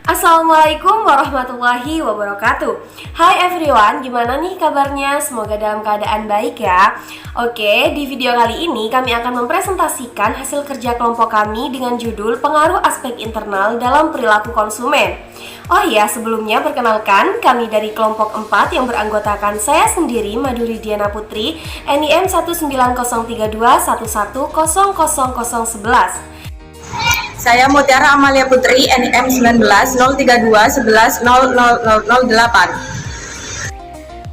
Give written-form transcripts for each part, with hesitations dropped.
Assalamualaikum warahmatullahi wabarakatuh. Hai everyone, gimana nih kabarnya? Semoga dalam keadaan baik ya. Oke, di video kali ini kami akan mempresentasikan hasil kerja kelompok kami dengan judul Pengaruh Aspek Internal dalam Perilaku Konsumen. Oh iya, sebelumnya perkenalkan, kami dari kelompok 4 yang beranggotakan saya sendiri, Maduri Diana Putri, NIM 19032110011. Saya Mutiara Amalia Putri, NIM 19 02 11 0008.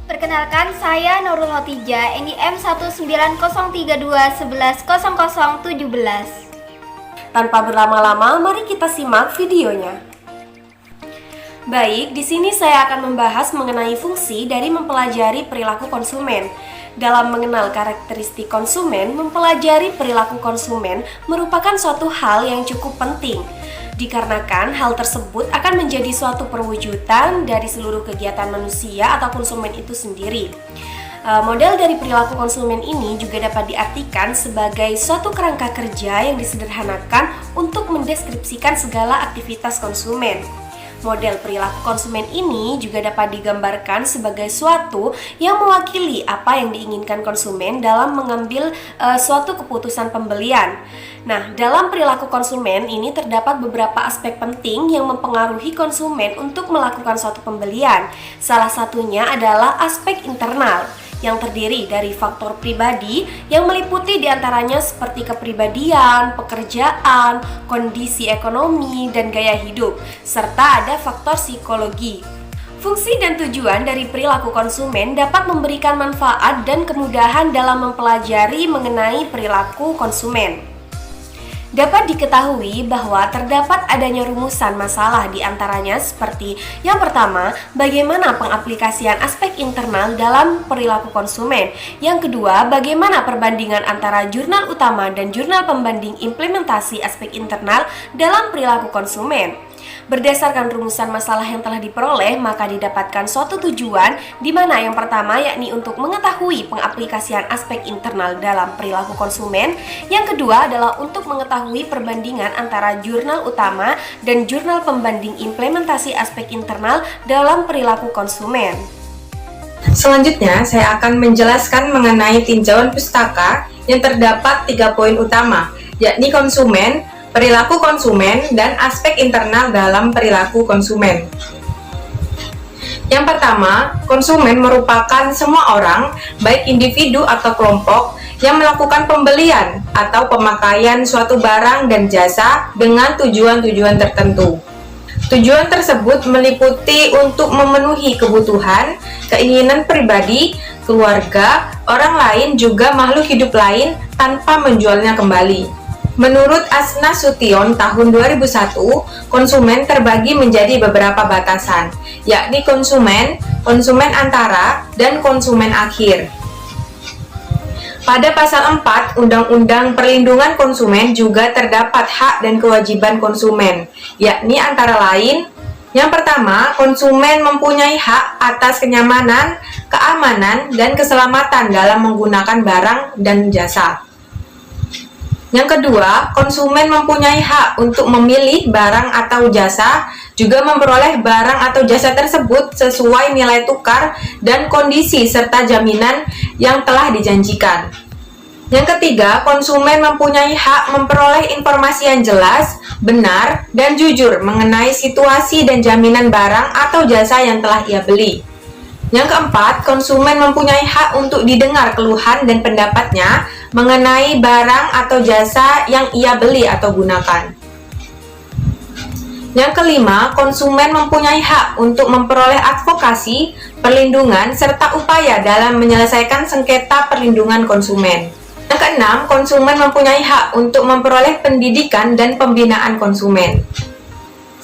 Perkenalkan, saya Nurul Hotija, NIM 19031110017. Tanpa berlama-lama, mari kita simak videonya. Baik, di sini saya akan membahas mengenai fungsi dari mempelajari perilaku konsumen. Dalam mengenal karakteristik konsumen, mempelajari perilaku konsumen merupakan suatu hal yang cukup penting. Dikarenakan hal tersebut akan menjadi suatu perwujudan dari seluruh kegiatan manusia atau konsumen itu sendiri. Model dari perilaku konsumen ini juga dapat diartikan sebagai suatu kerangka kerja yang disederhanakan untuk mendeskripsikan segala aktivitas konsumen. Model perilaku konsumen ini juga dapat digambarkan sebagai suatu yang mewakili apa yang diinginkan konsumen dalam mengambil suatu keputusan pembelian. Nah, dalam perilaku konsumen ini terdapat beberapa aspek penting yang mempengaruhi konsumen untuk melakukan suatu pembelian. Salah satunya adalah aspek internal, yang terdiri dari faktor pribadi yang meliputi diantaranya seperti kepribadian, pekerjaan, kondisi ekonomi, dan gaya hidup, serta ada faktor psikologi. Fungsi dan tujuan dari perilaku konsumen dapat memberikan manfaat dan kemudahan dalam mempelajari mengenai perilaku konsumen. Dapat diketahui bahwa terdapat adanya rumusan masalah di antaranya seperti yang pertama, bagaimana pengaplikasian aspek internal dalam perilaku konsumen. Yang kedua, bagaimana perbandingan antara jurnal utama dan jurnal pembanding implementasi aspek internal dalam perilaku konsumen. Berdasarkan rumusan masalah yang telah diperoleh, maka didapatkan suatu tujuan di mana yang pertama yakni untuk mengetahui pengaplikasian aspek internal dalam perilaku konsumen. Yang kedua adalah untuk mengetahui perbandingan antara jurnal utama dan jurnal pembanding implementasi aspek internal dalam perilaku konsumen. Selanjutnya, saya akan menjelaskan mengenai tinjauan pustaka yang terdapat 3 poin utama, yakni konsumen, perilaku konsumen, dan aspek internal dalam perilaku konsumen. Yang pertama, konsumen merupakan semua orang, baik individu atau kelompok, yang melakukan pembelian atau pemakaian suatu barang dan jasa dengan tujuan-tujuan tertentu. Tujuan tersebut meliputi untuk memenuhi kebutuhan, keinginan pribadi, keluarga, orang lain, juga makhluk hidup lain tanpa menjualnya kembali. Menurut Asna Sution tahun 2001, konsumen terbagi menjadi beberapa batasan, yakni konsumen, konsumen antara, dan konsumen akhir. Pada pasal 4 Undang-Undang Perlindungan Konsumen juga terdapat hak dan kewajiban konsumen, yakni antara lain, yang pertama, konsumen mempunyai hak atas kenyamanan, keamanan, dan keselamatan dalam menggunakan barang dan jasa. Yang kedua, konsumen mempunyai hak untuk memilih barang atau jasa, juga memperoleh barang atau jasa tersebut sesuai nilai tukar dan kondisi serta jaminan yang telah dijanjikan. Yang ketiga, konsumen mempunyai hak memperoleh informasi yang jelas, benar, dan jujur mengenai situasi dan jaminan barang atau jasa yang telah ia beli. Yang keempat, konsumen mempunyai hak untuk didengar keluhan dan pendapatnya mengenai barang atau jasa yang ia beli atau gunakan. Yang kelima, konsumen mempunyai hak untuk memperoleh advokasi, perlindungan, serta upaya dalam menyelesaikan sengketa perlindungan konsumen. Yang keenam, konsumen mempunyai hak untuk memperoleh pendidikan dan pembinaan konsumen.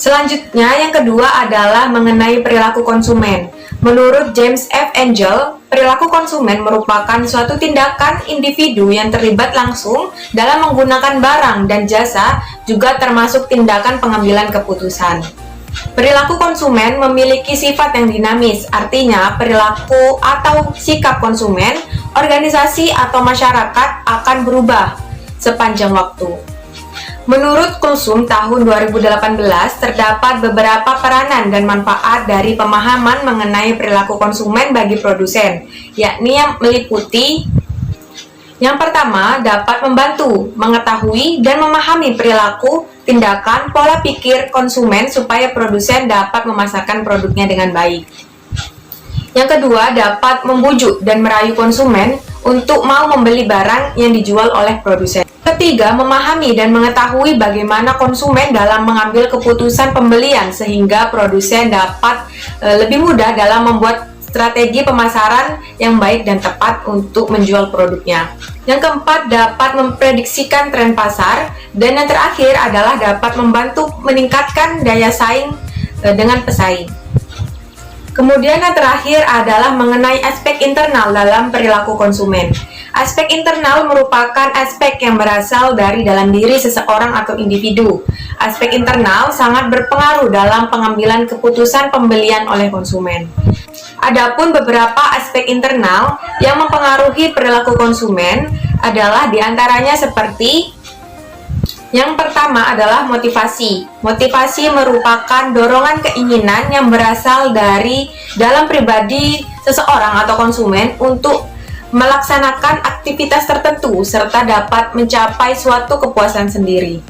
Selanjutnya, yang kedua adalah mengenai perilaku konsumen. Menurut James F. Angel, perilaku konsumen merupakan suatu tindakan individu yang terlibat langsung dalam menggunakan barang dan jasa, juga termasuk tindakan pengambilan keputusan. Perilaku konsumen memiliki sifat yang dinamis, artinya perilaku atau sikap konsumen, organisasi atau masyarakat akan berubah sepanjang waktu. Menurut Kulsum tahun 2018, terdapat beberapa peranan dan manfaat dari pemahaman mengenai perilaku konsumen bagi produsen, yakni yang meliputi: yang pertama, dapat membantu mengetahui dan memahami perilaku, tindakan, pola pikir konsumen supaya produsen dapat memasarkan produknya dengan baik. Yang kedua, dapat membujuk dan merayu konsumen untuk mau membeli barang yang dijual oleh produsen. Ketiga, memahami dan mengetahui bagaimana konsumen dalam mengambil keputusan pembelian sehingga produsen dapat lebih mudah dalam membuat strategi pemasaran yang baik dan tepat untuk menjual produknya. Yang keempat, dapat memprediksikan tren pasar. Dan yang terakhir adalah dapat membantu meningkatkan daya saing dengan pesaing. Kemudian yang terakhir adalah mengenai aspek internal dalam perilaku konsumen. Aspek internal merupakan aspek yang berasal dari dalam diri seseorang atau individu. Aspek internal sangat berpengaruh dalam pengambilan keputusan pembelian oleh konsumen. Adapun beberapa aspek internal yang mempengaruhi perilaku konsumen adalah diantaranya seperti: yang pertama adalah motivasi. Motivasi merupakan dorongan keinginan yang berasal dari dalam pribadi seseorang atau konsumen untuk melaksanakan aktivitas tertentu serta dapat mencapai suatu kepuasan sendiri.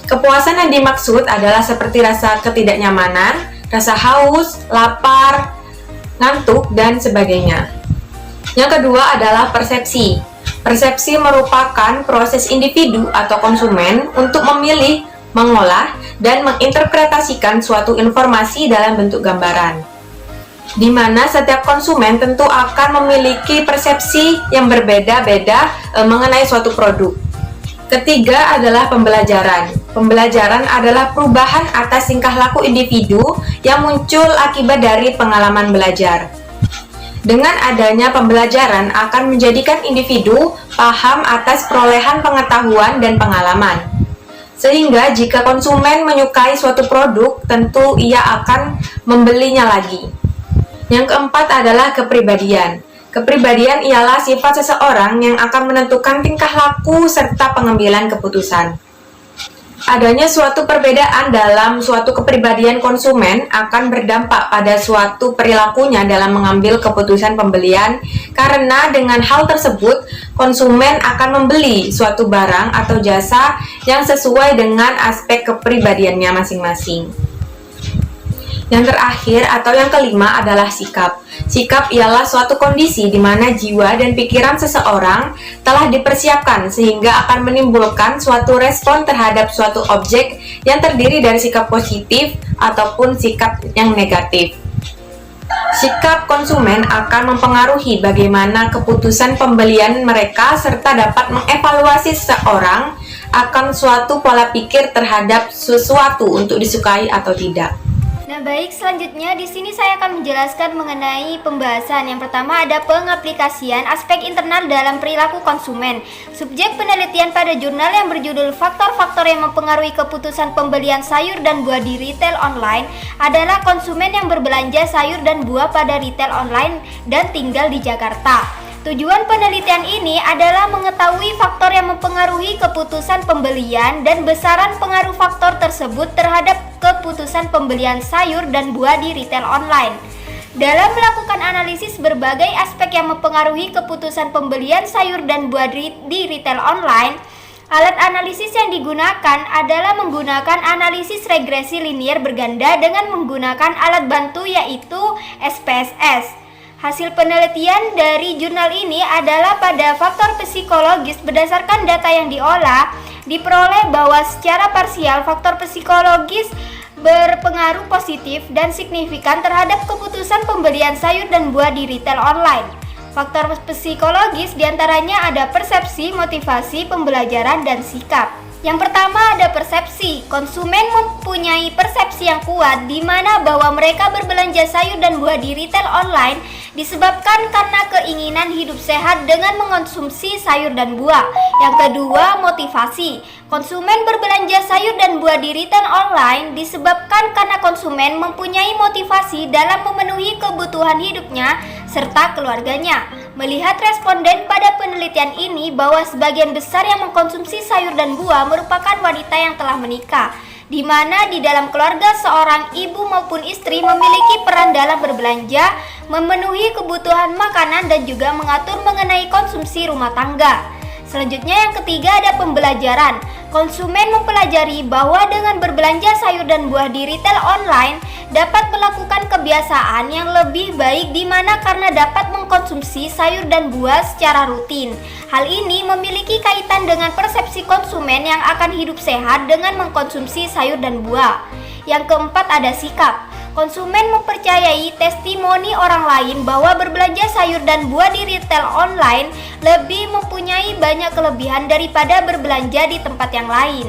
Kepuasan yang dimaksud adalah seperti rasa ketidaknyamanan, rasa haus, lapar, ngantuk, dan sebagainya. Yang kedua adalah persepsi. Persepsi merupakan proses individu atau konsumen untuk memilih, mengolah, dan menginterpretasikan suatu informasi dalam bentuk gambaran, di mana setiap konsumen tentu akan memiliki persepsi yang berbeda-beda mengenai suatu produk. Ketiga adalah pembelajaran. Pembelajaran adalah perubahan atas tingkah laku individu yang muncul akibat dari pengalaman belajar. Dengan adanya pembelajaran akan menjadikan individu paham atas perolehan pengetahuan dan pengalaman. Sehingga jika konsumen menyukai suatu produk, tentu ia akan membelinya lagi. Yang keempat adalah kepribadian. Kepribadian ialah sifat seseorang yang akan menentukan tingkah laku serta pengambilan keputusan. Adanya suatu perbedaan dalam suatu kepribadian konsumen akan berdampak pada suatu perilakunya dalam mengambil keputusan pembelian, karena dengan hal tersebut konsumen akan membeli suatu barang atau jasa yang sesuai dengan aspek kepribadiannya masing-masing. Yang terakhir atau yang kelima adalah sikap. Sikap ialah suatu kondisi di mana jiwa dan pikiran seseorang telah dipersiapkan sehingga akan menimbulkan suatu respon terhadap suatu objek yang terdiri dari sikap positif ataupun sikap yang negatif. Sikap konsumen akan mempengaruhi bagaimana keputusan pembelian mereka serta dapat mengevaluasi seseorang akan suatu pola pikir terhadap sesuatu untuk disukai atau tidak. Nah baik, selanjutnya di sini saya akan menjelaskan mengenai pembahasan. Yang pertama ada pengaplikasian aspek internal dalam perilaku konsumen. Subjek penelitian pada jurnal yang berjudul Faktor-faktor yang mempengaruhi keputusan pembelian sayur dan buah di retail online adalah konsumen yang berbelanja sayur dan buah pada retail online dan tinggal di Jakarta. Tujuan penelitian ini adalah mengetahui faktor yang mempengaruhi keputusan pembelian dan besaran pengaruh faktor tersebut terhadap keputusan pembelian sayur dan buah di retail online. Dalam melakukan analisis berbagai aspek yang mempengaruhi keputusan pembelian sayur dan buah di retail online, alat analisis yang digunakan adalah menggunakan analisis regresi linier berganda dengan menggunakan alat bantu yaitu SPSS. Hasil penelitian dari jurnal ini adalah pada faktor psikologis. Berdasarkan data yang diolah, diperoleh bahwa secara parsial faktor psikologis berpengaruh positif dan signifikan terhadap keputusan pembelian sayur dan buah di retail online. Faktor psikologis diantaranya ada persepsi, motivasi, pembelajaran, dan sikap. Yang pertama ada persepsi. Konsumen mempunyai persepsi yang kuat di mana bahwa mereka berbelanja sayur dan buah di retail online disebabkan karena keinginan hidup sehat dengan mengonsumsi sayur dan buah. Yang kedua, motivasi. Konsumen berbelanja sayur dan buah di retail online disebabkan karena konsumen mempunyai motivasi dalam memenuhi kebutuhan hidupnya serta keluarganya. Melihat responden pada penelitian ini bahwa sebagian besar yang mengkonsumsi sayur dan buah merupakan wanita yang telah menikah, di mana di dalam keluarga seorang ibu maupun istri memiliki peran dalam berbelanja, memenuhi kebutuhan makanan dan juga mengatur mengenai konsumsi rumah tangga. Selanjutnya yang ketiga ada pembelajaran. Konsumen mempelajari bahwa dengan berbelanja sayur dan buah di retail online dapat melakukan kebiasaan yang lebih baik di mana karena dapat mengkonsumsi sayur dan buah secara rutin. Hal ini memiliki kaitan dengan persepsi konsumen yang akan hidup sehat dengan mengkonsumsi sayur dan buah. Yang keempat ada sikap. Konsumen mempercayai testimoni orang lain bahwa berbelanja sayur dan buah di retail online lebih mempunyai banyak kelebihan daripada berbelanja di tempat yang lain.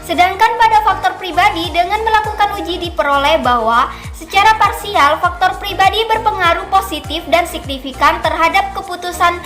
Sedangkan pada faktor pribadi, dengan melakukan uji diperoleh bahwa secara parsial faktor pribadi berpengaruh positif dan signifikan terhadap keputusan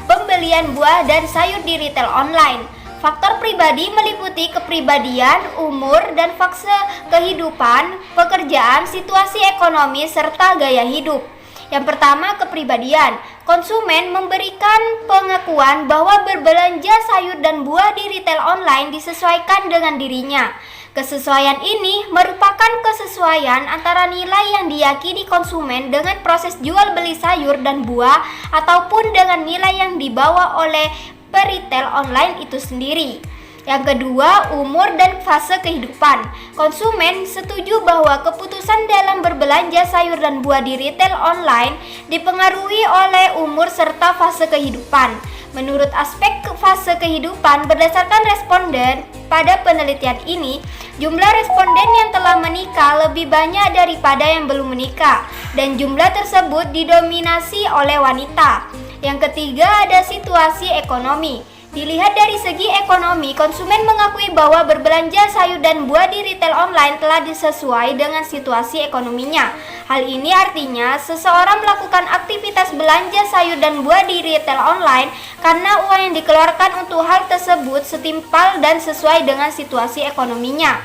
pembelian buah dan sayur di retail online. Faktor pribadi meliputi kepribadian, umur, dan fase kehidupan, pekerjaan, situasi ekonomi, serta gaya hidup. Yang pertama, kepribadian. Konsumen memberikan pengakuan bahwa berbelanja sayur dan buah di retail online disesuaikan dengan dirinya. Kesesuaian ini merupakan kesesuaian antara nilai yang diyakini konsumen dengan proses jual beli sayur dan buah ataupun dengan nilai yang dibawa oleh peritel online itu sendiri. Yang kedua, umur dan fase kehidupan. Konsumen setuju bahwa keputusan dalam berbelanja sayur dan buah di retail online dipengaruhi oleh umur serta fase kehidupan. Menurut aspek fase kehidupan, berdasarkan responden pada penelitian ini, jumlah responden yang telah menikah lebih banyak daripada yang belum menikah, dan jumlah tersebut didominasi oleh wanita. Yang ketiga ada situasi ekonomi. Dilihat dari segi ekonomi, konsumen mengakui bahwa berbelanja sayur dan buah di retail online telah disesuai dengan situasi ekonominya. Hal ini artinya seseorang melakukan aktivitas belanja sayur dan buah di retail online karena uang yang dikeluarkan untuk hal tersebut setimpal dan sesuai dengan situasi ekonominya.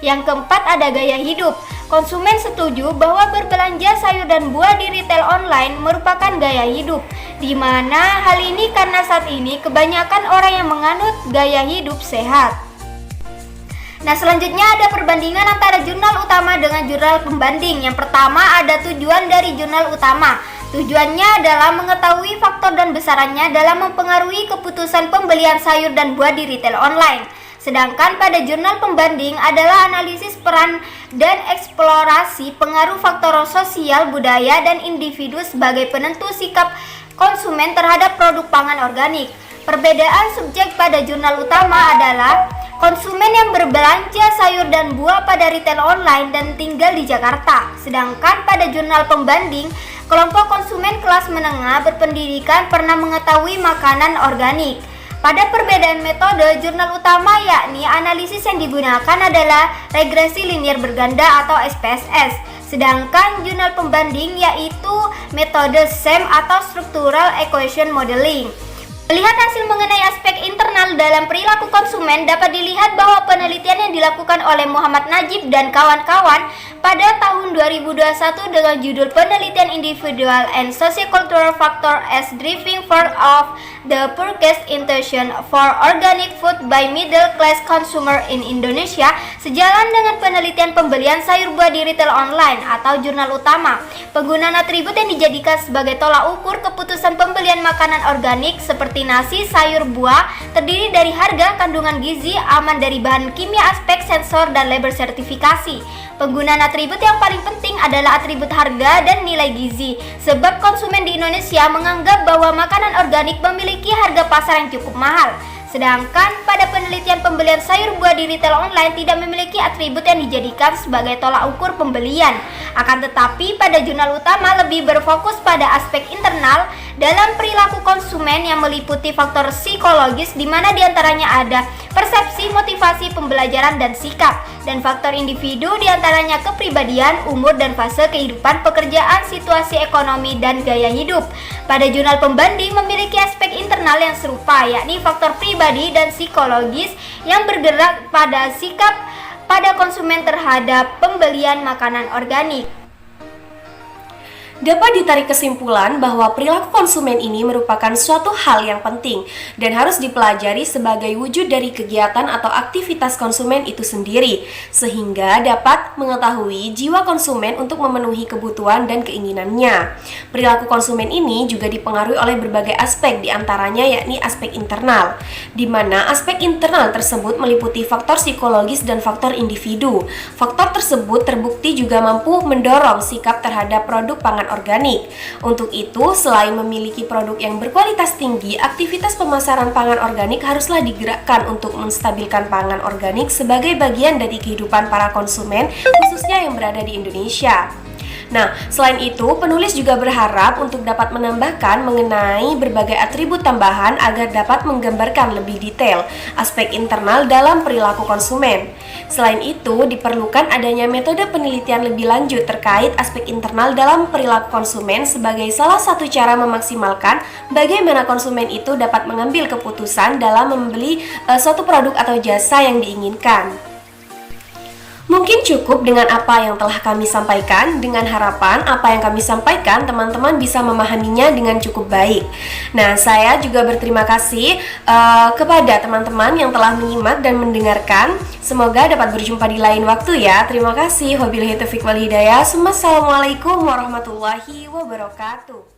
Yang keempat ada gaya hidup. Konsumen setuju bahwa berbelanja sayur dan buah di retail online merupakan gaya hidup, di mana hal ini karena saat ini kebanyakan orang yang menganut gaya hidup sehat. Nah, selanjutnya ada perbandingan antara jurnal utama dengan jurnal pembanding. Yang pertama ada tujuan dari jurnal utama. Tujuannya adalah mengetahui faktor dan besarannya dalam mempengaruhi keputusan pembelian sayur dan buah di retail online. Sedangkan pada jurnal pembanding adalah analisis peran dan eksplorasi pengaruh faktor sosial, budaya, dan individu sebagai penentu sikap konsumen terhadap produk pangan organik. Perbedaan subjek pada jurnal utama adalah konsumen yang berbelanja sayur dan buah pada retail online dan tinggal di Jakarta. Sedangkan pada jurnal pembanding, kelompok konsumen kelas menengah berpendidikan pernah mengetahui makanan organik. Pada perbedaan metode, jurnal utama yakni analisis yang digunakan adalah regresi linier berganda atau SPSS. Sedangkan jurnal pembanding yaitu metode SEM atau Structural Equation Modeling. Melihat hasil mengenai aspek internal dalam perilaku konsumen, dapat dilihat bahwa penelitian yang dilakukan oleh Muhammad Najib dan kawan-kawan pada tahun 2021 dengan judul Penelitian Individual and Sociocultural Factor as Driving Force of the Purchase Intention for Organic Food by Middle Class Consumer in Indonesia sejalan dengan penelitian pembelian sayur buah di retail online atau jurnal utama. Penggunaan atribut yang dijadikan sebagai tolak ukur keputusan pembelian makanan organik seperti nasi, sayur, buah terdiri dari harga, kandungan gizi, aman dari bahan kimia, aspek, sensor, dan label sertifikasi. Penggunaan atribut yang paling penting adalah atribut harga dan nilai gizi, sebab konsumen di Indonesia menganggap bahwa makanan organik memiliki harga pasar yang cukup mahal. Sedangkan pada penelitian pembelian sayur buah di retail online tidak memiliki atribut yang dijadikan sebagai tolak ukur pembelian. Akan tetapi pada jurnal utama lebih berfokus pada aspek internal dalam perilaku konsumen yang meliputi faktor psikologis di mana diantaranya ada persepsi, motivasi, pembelajaran, dan sikap, dan faktor individu diantaranya kepribadian, umur, dan fase kehidupan, pekerjaan, situasi ekonomi, dan gaya hidup. Pada jurnal pembanding memiliki aspek internal yang serupa, yakni faktor pribadi dan psikologis yang bergerak pada sikap pada konsumen terhadap pembelian makanan organik. Dapat ditarik kesimpulan bahwa perilaku konsumen ini merupakan suatu hal yang penting dan harus dipelajari sebagai wujud dari kegiatan atau aktivitas konsumen itu sendiri, sehingga dapat mengetahui jiwa konsumen untuk memenuhi kebutuhan dan keinginannya. Perilaku konsumen ini juga dipengaruhi oleh berbagai aspek, diantaranya yakni aspek internal, di mana aspek internal tersebut meliputi faktor psikologis dan faktor individu. Faktor tersebut terbukti juga mampu mendorong sikap terhadap produk pangan organik. Untuk itu, selain memiliki produk yang berkualitas tinggi, aktivitas pemasaran pangan organik haruslah digerakkan untuk menstabilkan pangan organik sebagai bagian dari kehidupan para konsumen, khususnya yang berada di Indonesia. Nah, selain itu, penulis juga berharap untuk dapat menambahkan mengenai berbagai atribut tambahan agar dapat menggambarkan lebih detail aspek internal dalam perilaku konsumen. Selain itu, diperlukan adanya metode penelitian lebih lanjut terkait aspek internal dalam perilaku konsumen sebagai salah satu cara memaksimalkan bagaimana konsumen itu dapat mengambil keputusan dalam membeli suatu produk atau jasa yang diinginkan. Mungkin cukup dengan apa yang telah kami sampaikan, dengan harapan apa yang kami sampaikan teman-teman bisa memahaminya dengan cukup baik. Nah, saya juga berterima kasih kepada teman-teman yang telah menyimak dan mendengarkan. Semoga dapat berjumpa di lain waktu ya. Terima kasih. Wabillahi taufiq wal hidayah. Assalamualaikum warahmatullahi wabarakatuh.